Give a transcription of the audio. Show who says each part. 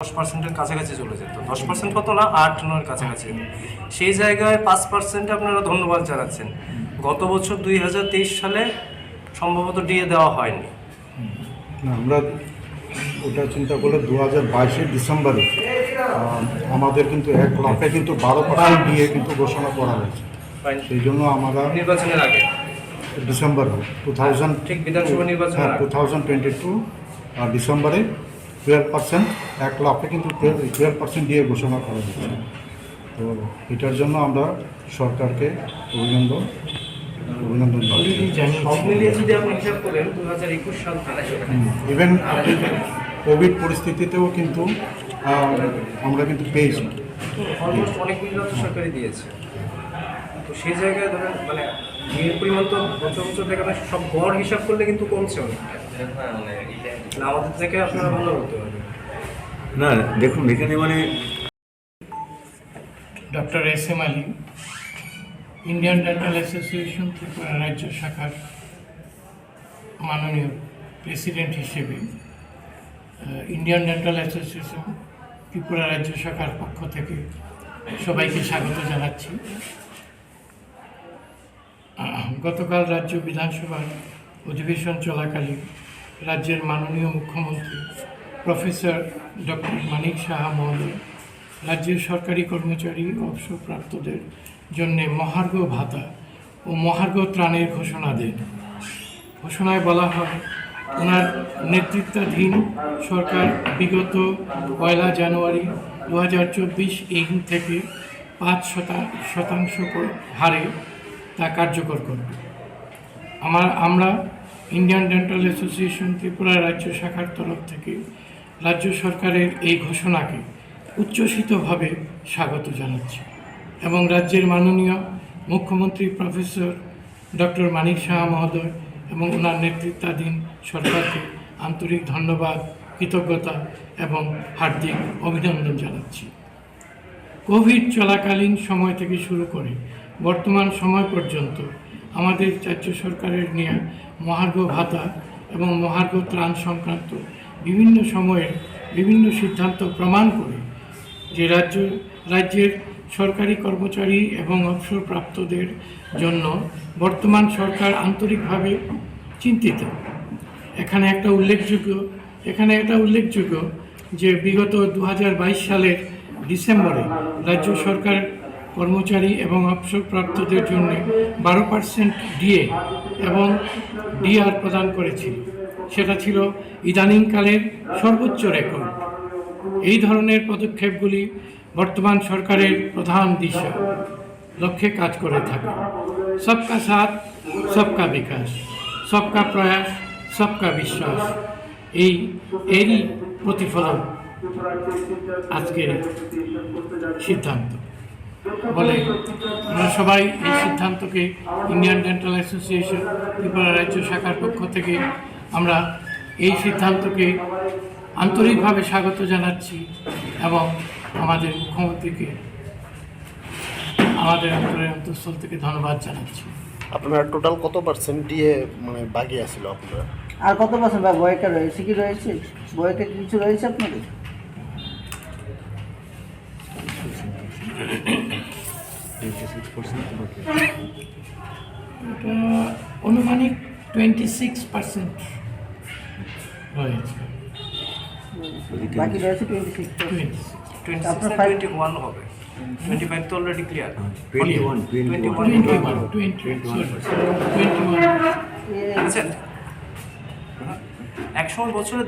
Speaker 1: 10%-এর কাছাকাছি চলে যেত। 10% হতো না, 8-9-এর কাছাকাছি। সেই জায়গায় 5% আপনারা ধন্যবাদ জানাচ্ছেন। গত বছর 2023 সালে সম্ভবত ডিএ দেওয়া হয়নি।
Speaker 2: না, আমরা ওটা চিন্তা করলে 2022-এর ডিসেম্বরে আমাদের কিন্তু 1 লাখে কিন্তু 12% ডিএ কিন্তু ঘোষণা করা হয়েছে। সেই জন্য আমরা
Speaker 1: নির্বাচনের আগে
Speaker 2: ডিসেম্বর 2000
Speaker 1: ঠিক বিধানসভা নির্বাচনের আগে
Speaker 2: 2022 ডিসেম্বরে 12%, 1 লাখে কিন্তু 12% ডিএ ঘোষণা করা হয়েছে। তো এটার জন্য আমরা সরকারকে অভিনন্দন জানাই।
Speaker 1: সব মিলিয়ে যদি আপনি হিসাব করেন 2021 সাল থেকে
Speaker 2: ইভেন কোভিড পরিস্থিতিতেও কিন্তু আমরা কিন্তু পেয়েছি।
Speaker 1: অলমোস্ট অনেকগুলি রাজ্য সরকারই দিয়েছে। তো সেই জায়গায় ধরেন মানে ডিএর পরিমাণ তো বছর বছর থেকে সব গড় হিসাব করলে কিন্তু কমছে অনেক। আমাদের থেকে আপনারা ভালো হতে হবে।
Speaker 3: না দেখুন এখানে মানে
Speaker 4: doctor SM. Ali, Indian dental association Tripura রাজ্য শাখার মাননীয় প্রেসিডেন্ট হিসেবে ইন্ডিয়ান ডেন্টাল অ্যাসোসিয়েশন ত্রিপুরা রাজ্য শাখার পক্ষ থেকে সবাইকে স্বাগত জানাচ্ছি। গতকাল রাজ্য বিধানসভার অধিবেশন চলাকালীন রাজ্যের মাননীয় মুখ্যমন্ত্রী প্রফেসর ডক্টর মানিক সাহা মহোদয় রাজ্যের সরকারি কর্মচারী ও অবসরপ্রাপ্তদের জন্যে মহার্ঘ ভাতা ও মহার্ঘ ত্রাণের ঘোষণা দেন। ঘোষণায় বলা হয়, ওনার নেতৃত্বাধীন সরকার বিগত 1 জানুয়ারি 2024 থেকে 5% হারে তা কার্যকর করবে। আমরা ইন্ডিয়ান ডেন্টাল অ্যাসোসিয়েশন ত্রিপুরা রাজ্য শাখার তরফ থেকে রাজ্য সরকারের এই ঘোষণাকে উচ্ছ্বসিতভাবে স্বাগত জানাচ্ছি এবং রাজ্যের মাননীয় মুখ্যমন্ত্রী প্রফেসর ডক্টর মানিক সাহা মহোদয় এবং ওনার নেতৃত্বাধীন সরকারকে আন্তরিক ধন্যবাদ, কৃতজ্ঞতা এবং হার্দিক অভিনন্দন জানাচ্ছি। কোভিড চলাকালীন সময় থেকে শুরু করে বর্তমান সময় পর্যন্ত আমাদের রাজ্য সরকারের নেওয়া মহার্ঘ ভাতা এবং মহার্ঘ ত্রাণ সংক্রান্ত বিভিন্ন সময়ের বিভিন্ন সিদ্ধান্ত প্রমাণ করে যে রাজ্যের সরকারি কর্মচারী এবং অবসরপ্রাপ্তদের জন্য বর্তমান সরকার আন্তরিকভাবে চিন্তিত। এখানে একটা উল্লেখযোগ্য যে বিগত 2022 সালের ডিসেম্বরে রাজ্য সরকার কর্মচারী এবং অবসরপ্রাপ্তদের জন্য 12% ডিএ এবং ডিআর প্রদান করেছিল। সেটা ছিল ইদানিংকালের সর্বোচ্চ রেকর্ড। এই ধরনের পদক্ষেপগুলি বর্তমান সরকারের প্রধান দিশা লক্ষ্যে কাজ করে থাকে। সবকা সাথ সবকা বিকাশ, সবকা প্রয়াস সবকা বিশ্বাস, এরই প্রতিফলন আজকের সিদ্ধান্ত বলে আমরা সবাই এই সিদ্ধান্তকে ইন্ডিয়ান ডেন্টাল অ্যাসোসিয়েশন ত্রিপুরা রাজ্য শাখার পক্ষ থেকে আমরা এই সিদ্ধান্তকে আন্তরিকভাবে স্বাগত জানাচ্ছি এবং আমাদের মুখ্যমন্ত্রীকে আমাদের অন্তঃস্থল থেকে ধন্যবাদ জানাচ্ছি।
Speaker 5: আপনার টোটাল কত পার্সেন্ট দিয়ে মানে বাকি আছিল আপনারা?
Speaker 6: আর কত পার্সেন্ট বা বয়টা রয়েছে কি রয়েছে? বয়টা কিছু রয়েছে আপনাদের?
Speaker 4: এটা অনুমানিক 26% রয়েছে।
Speaker 6: বাকি রয়েছে 26।
Speaker 1: 21 হবে। 25 তো অলরেডি ক্লিয়ার।
Speaker 3: 21
Speaker 1: আচ্ছা, 100 বছরে